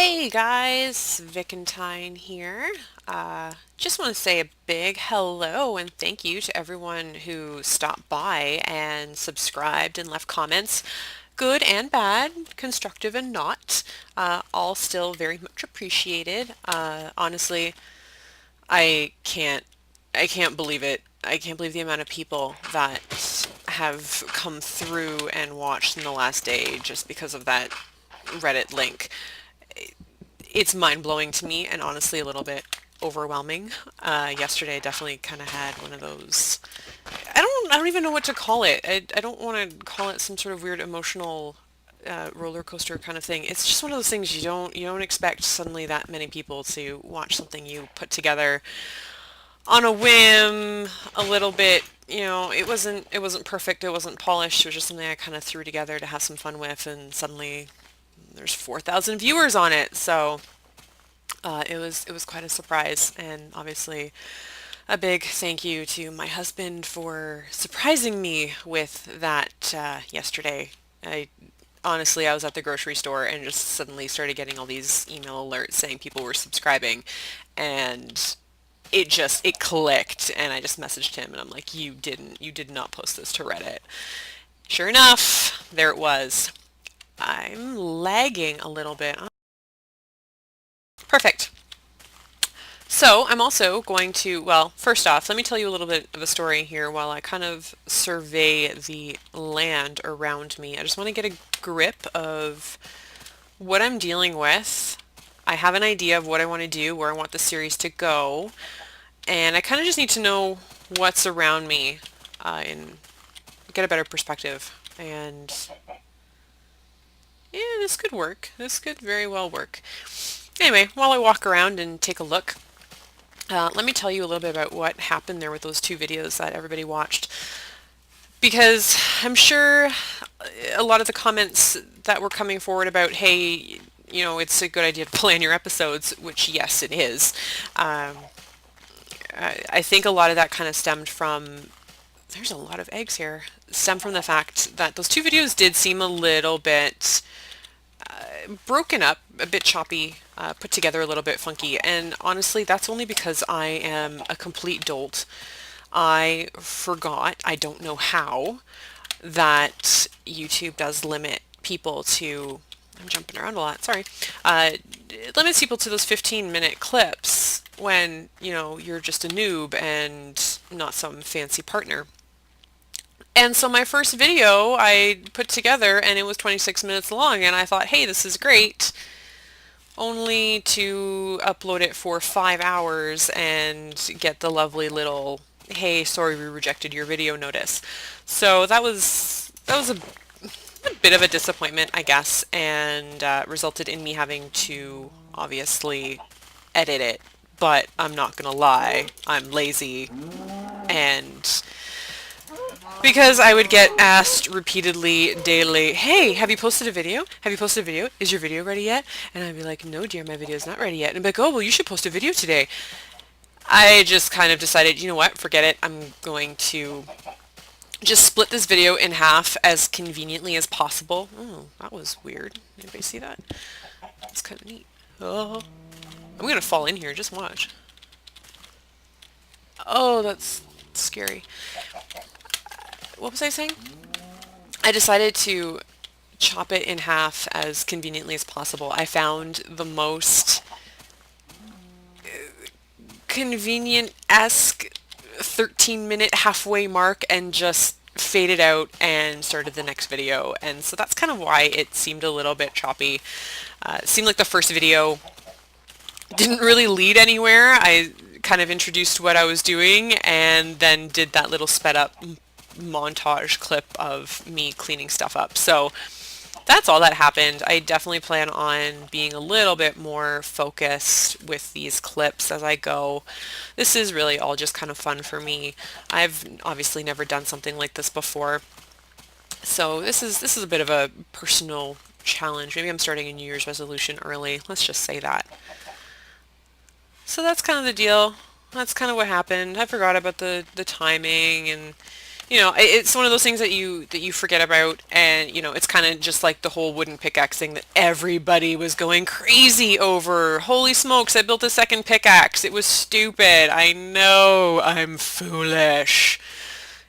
Hey guys, vicentine here. Just want to say a big hello and thank you to everyone who stopped by and subscribed and left comments, good and bad, constructive and not, all still very much appreciated. Honestly, I can't, I can't believe it. I can't believe the amount of people that have come through and watched in the last day just because of that Reddit link. It's mind-blowing to me and honestly a little bit overwhelming. Yesterday I definitely kind of had one of those. I don't even know what to call it. I don't want to call it some sort of weird emotional roller coaster kind of thing. It's just one of those things you don't expect suddenly that many people to watch something you put together on a whim, a little bit. It wasn't perfect. It wasn't polished. It was just something I kind of threw together to have some fun with, and suddenly there's 4,000 viewers on it. So it was quite a surprise, and obviously a big thank you to my husband for surprising me with that yesterday. I honestly I was at the grocery store and just suddenly started getting all these email alerts saying people were subscribing, and it clicked, and I just messaged him and I'm like, you did not post this to Reddit. Sure enough, there it was. I'm lagging a little bit. Perfect. So I'm also going to, well, first off, let me tell you a little bit of a story here while I kind of survey the land around me. I just want to get a grip of what I'm dealing with. I have an idea of what I want to do, where I want the series to go, and I kind of just need to know what's around me and get a better perspective. And yeah, this could work. This could very well work. Anyway, while I walk around and take a look, let me tell you a little bit about what happened there with those two videos that everybody watched. Because I'm sure a lot of the comments that were coming forward about, hey, it's a good idea to plan your episodes, which yes, it is. Um, I think a lot of that kind of stemmed from, there's a lot of eggs here, stemmed from the fact that those two videos did seem a little bit broken up, a bit choppy, put together a little bit funky. And honestly, that's only because I am a complete dolt. I forgot, I don't know how, that YouTube does limit people to, I'm jumping around a lot, sorry, it limits people to those 15-minute clips when, you're just a noob and not some fancy partner. And so my first video I put together and it was 26 minutes long, and I thought, hey, this is great, only to upload it for 5 hours and get the lovely little, hey, sorry, we rejected your video notice. So that was a bit of a disappointment, I guess, and resulted in me having to obviously edit it. But I'm not gonna lie, I'm lazy, and because I would get asked repeatedly, daily, hey, have you posted a video? Have you posted a video? Is your video ready yet? And I'd be like, no, dear, my video's not ready yet. And I'd be like, oh, well, you should post a video today. I just kind of decided, you know what, forget it. I'm going to just split this video in half as conveniently as possible. Oh, that was weird. Anybody see that? That's kind of neat. Oh, I'm gonna fall in here. Just watch. Oh, that's scary. What was I saying? I decided to chop it in half as conveniently as possible. I found the most convenient-esque 13-minute halfway mark and just faded out and started the next video. And so that's kind of why it seemed a little bit choppy. It seemed like the first video didn't really lead anywhere. I kind of introduced what I was doing and then did that little sped up montage clip of me cleaning stuff up. So that's all that happened. I definitely plan on being a little bit more focused with these clips as I go. This is really all just kind of fun for me. I've obviously never done something like this before. So this is a bit of a personal challenge. Maybe I'm starting a New Year's resolution early. Let's just say that. So that's kind of the deal. That's kind of what happened. I forgot about the timing, and You know, it's one of those things that you forget about, and you know, it's kind of just like the whole wooden pickaxe thing that everybody was going crazy over. Holy smokes, I built a second pickaxe. It was stupid. I know, I'm foolish.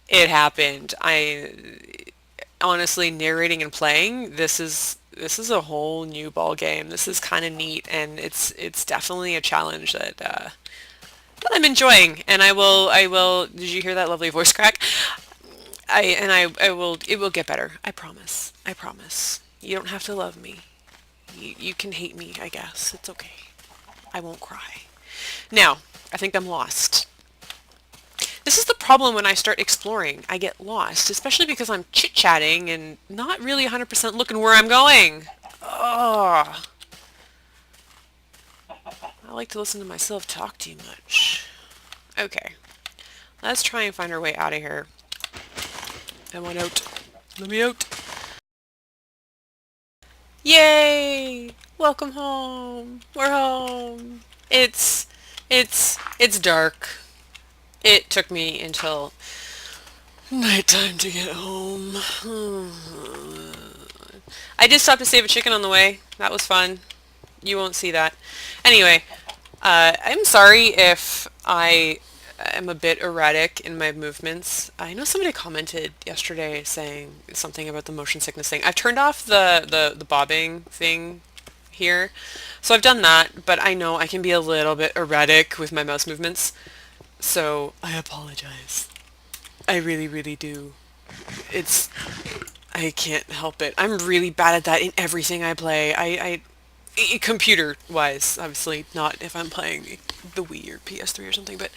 It happened. I honestly, narrating and playing, this is a whole new ball game. This is kind of neat, and it's definitely a challenge that I'm enjoying. And I will. Did you hear that lovely voice crack? I will. It will get better. I promise. I promise. You don't have to love me. You can hate me, I guess. It's okay. I won't cry. Now, I think I'm lost. This is the problem when I start exploring. I get lost, especially because I'm chit-chatting and not really 100% looking where I'm going. Oh, I like to listen to myself talk too much. Okay, let's try and find our way out of here. I want out. Let me out. Yay! Welcome home. We're home. It's dark. It took me until nighttime to get home. I did stop to save a chicken on the way. That was fun. You won't see that. Anyway, I'm sorry if I am a bit erratic in my movements. I know somebody commented yesterday saying something about the motion sickness thing. I've turned off the bobbing thing here. So I've done that, but I know I can be a little bit erratic with my mouse movements. So I apologize. I really, really do. It's I can't help it. I'm really bad at that in everything I play. Computer wise, obviously not if I'm playing the Wii or PS3 or something, but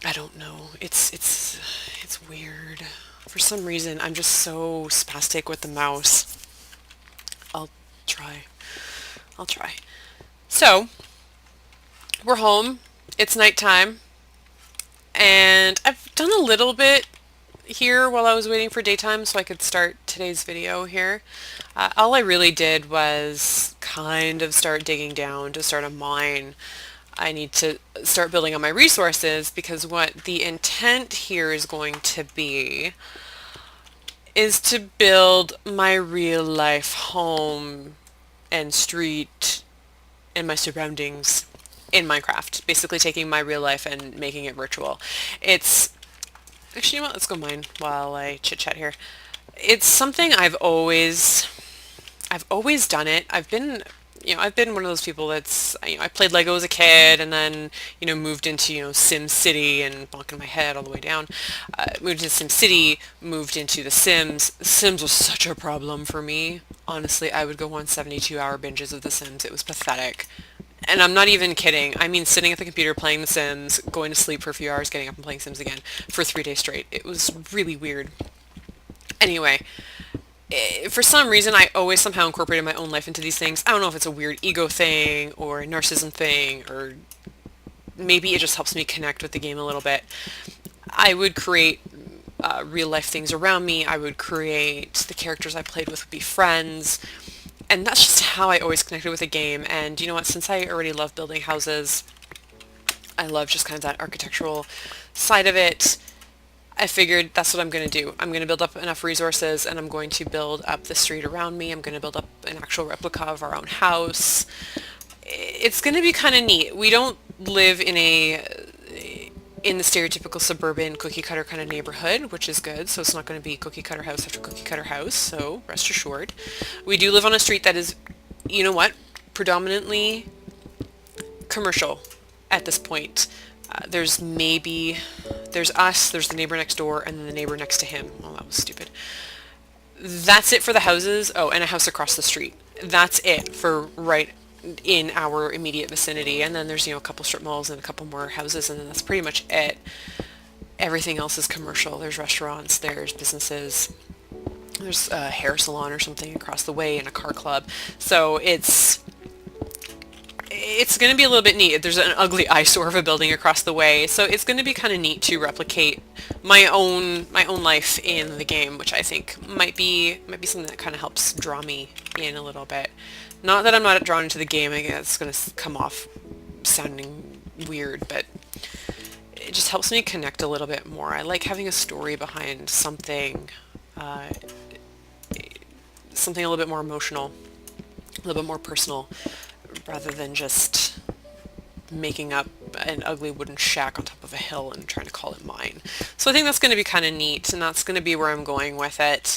I don't know. It's weird. For some reason, I'm just so spastic with the mouse. I'll try. I'll try. So, we're home. It's nighttime. And I've done a little bit here while I was waiting for daytime so I could start today's video here. All I really did was kind of start digging down to start a mine. I need to start building on my resources because what the intent here is going to be is to build my real life home and street and my surroundings in Minecraft. Basically taking my real life and making it virtual. It's actually, you know what? Let's go mine while I chit-chat here. It's something I've always done it. I've been one of those people that's, I played Lego as a kid and then, moved into, Sim City and bonking my head all the way down. Moved into Sim City, moved into The Sims. Sims was such a problem for me. Honestly, I would go on 72-hour binges of The Sims. It was pathetic. And I'm not even kidding. I mean, sitting at the computer playing The Sims, going to sleep for a few hours, getting up and playing Sims again for 3 days straight. It was really weird. Anyway, for some reason, I always somehow incorporated my own life into these things. I don't know if it's a weird ego thing or a narcissism thing, or maybe it just helps me connect with the game a little bit. I would create real life things around me. I would create the characters I played with would be friends. And that's just how I always connected with a game. And you know what? Since I already love building houses, I love just kind of that architectural side of it. I figured that's what I'm going to do. I'm going to build up enough resources and I'm going to build up the street around me. I'm going to build up an actual replica of our own house. It's going to be kind of neat. We don't live in the stereotypical suburban cookie cutter kind of neighborhood, which is good. So it's not going to be cookie cutter house after cookie cutter house. So rest assured. We do live on a street that is, you know what, predominantly commercial at this point. There's us, there's the neighbor next door, and then the neighbor next to him. Oh, that was stupid. That's it for the houses. Oh, and a house across the street. That's it for right in our immediate vicinity. And then there's, a couple strip malls and a couple more houses, and then that's pretty much it. Everything else is commercial. There's restaurants, there's businesses, there's a hair salon or something across the way and a car club. So it's going to be a little bit neat. There's an ugly eyesore of a building across the way, so it's going to be kind of neat to replicate my own life in the game, which I think might be something that kind of helps draw me in a little bit. Not that I'm not drawn into the game. I guess it's going to come off sounding weird, but it just helps me connect a little bit more. I like having a story behind something, uh, something a little bit more emotional, a little bit more personal, rather than just making up an ugly wooden shack on top of a hill and trying to call it mine. So I think that's going to be kind of neat, and that's going to be where I'm going with it.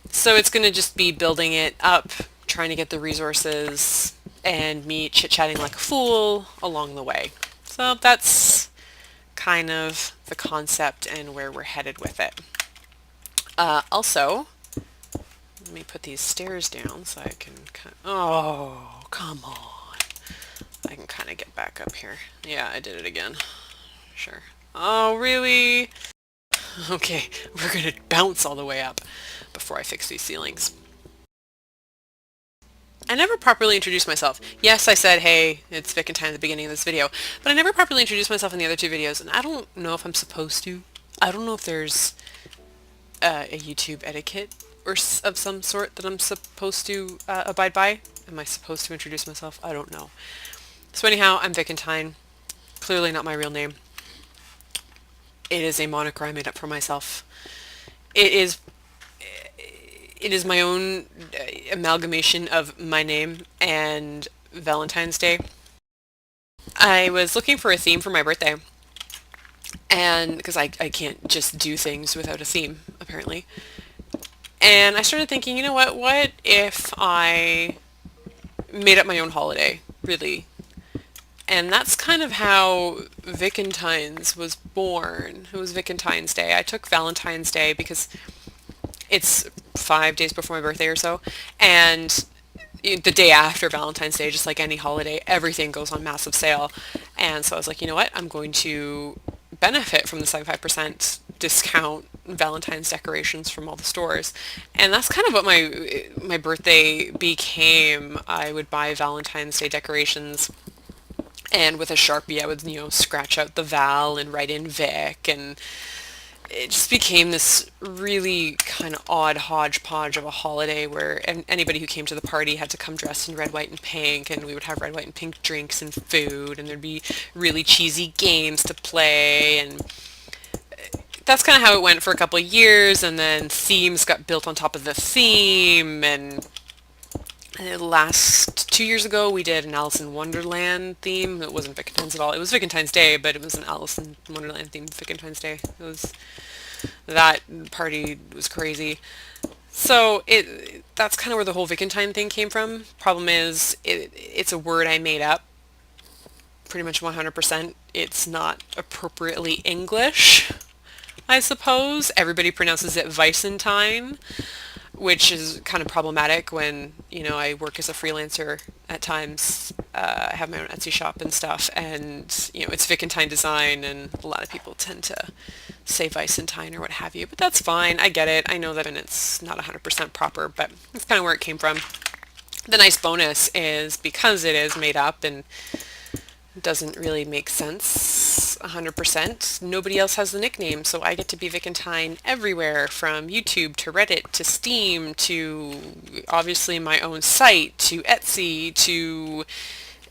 So it's going to just be building it up, trying to get the resources, and me chit-chatting like a fool along the way. So that's kind of the concept and where we're headed with it. Also, let me put these stairs down so I can oh, come on. I can kind of get back up here. Yeah, I did it again. Sure. Oh, really? Okay, we're gonna bounce all the way up before I fix these ceilings. I never properly introduced myself. Yes, I said, hey, it's Vicentine at the beginning of this video, but I never properly introduced myself in the other two videos, and I don't know if I'm supposed to. I don't know if there's a YouTube etiquette or of some sort that I'm supposed to abide by. Am I supposed to introduce myself? I don't know. So anyhow, I'm Vicentine. Clearly not my real name. It is a moniker I made up for myself. It is my own amalgamation of my name and Valentine's Day. I was looking for a theme for my birthday, and because I can't just do things without a theme, apparently. And I started thinking, you know what if I made up my own holiday, really? And that's kind of how Vicentine's was born. It was Vicentine's Day. I took Valentine's Day because it's 5 days before my birthday or so, and the day after Valentine's Day, just like any holiday, everything goes on massive sale. And so I was like, you know what? I'm going to benefit from the 75% discount Valentine's decorations from all the stores. And that's kind of what my birthday became. I would buy Valentine's Day decorations, and with a Sharpie I would, scratch out the Val and write in Vic, and it just became this really kind of odd hodgepodge of a holiday where anybody who came to the party had to come dressed in red, white, and pink, and we would have red, white, and pink drinks and food, and there'd be really cheesy games to play, and that's kind of how it went for a couple of years, and then themes got built on top of the theme, and the last 2 years ago we did an Alice in Wonderland theme. It wasn't Vicentine's at all. It was Vicentine's Day, but it was an Alice in Wonderland themed Vicentine's Day. That party was crazy. So that's kind of where the whole Vicentine thing came from. Problem is, it's a word I made up pretty much 100%. It's not appropriately English, I suppose. Everybody pronounces it vicentine, which is kind of problematic when, I work as a freelancer at times. I have my own Etsy shop and stuff, and, it's Vicentine design, and a lot of people tend to say vicentine or what have you, but that's fine. I get it. I know that, and it's not 100% proper, but that's kind of where it came from. The nice bonus is, because it is made up and doesn't really make sense 100%, nobody else has the nickname, so I get to be Vicentine everywhere, from YouTube to Reddit to Steam to obviously my own site to Etsy to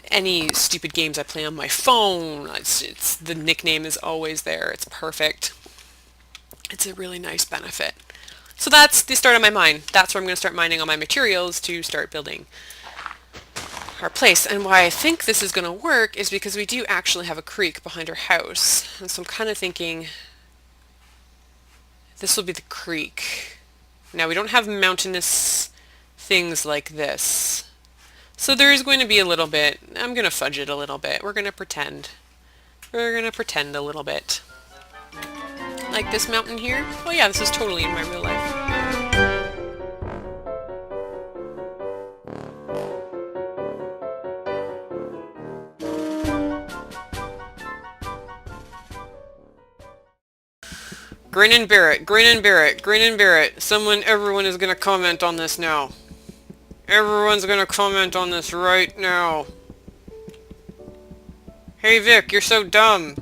any stupid games I play on my phone. It's the nickname is always there. It's perfect. It's a really nice benefit. So that's the start of my mine. That's where I'm going to start mining all my materials to start building our place. And why I think this is going to work is because we do actually have a creek behind our house. And so I'm kind of thinking this will be the creek. Now, we don't have mountainous things like this. So there is going to be a little bit. I'm going to fudge it a little bit. We're going to pretend. We're going to pretend a little bit. Like this mountain here. Oh yeah, this is totally in my real life. Grin and bear it, grin and bear it, grin and bear it. Everyone is gonna comment on this now. Everyone's gonna comment on this right now. Hey Vic, you're so dumb.